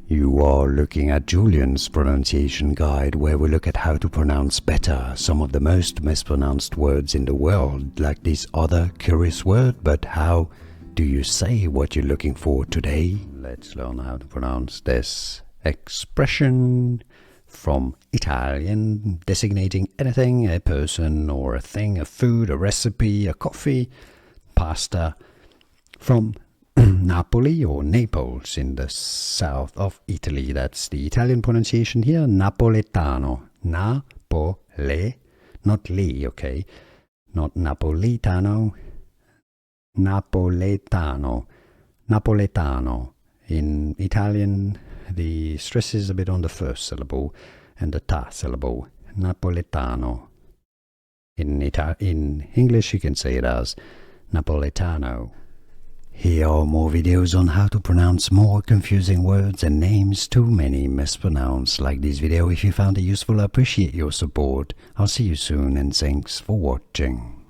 You are looking at Julian's pronunciation guide, where we look at how to pronounce better some of the most mispronounced words in the world, like this other curious word. But how do you say what you're looking for today? Let's learn how to pronounce this expression from Italian, designating anything, a person or a thing, a food, a recipe, a coffee, pasta, from Napoli or Naples in the south of Italy. That's the Italian pronunciation here, Napoletano. Napole, not li, okay? Not Napolitano, Napoletano. Napoletano. In Italian, the stress is a bit on the first syllable and the ta syllable. Napoletano. In English, you can say it as Napoletano. Here are more videos on how to pronounce more confusing words and names too many mispronounced. Like this video if you found it useful. I appreciate your support. I'll see you soon and thanks for watching.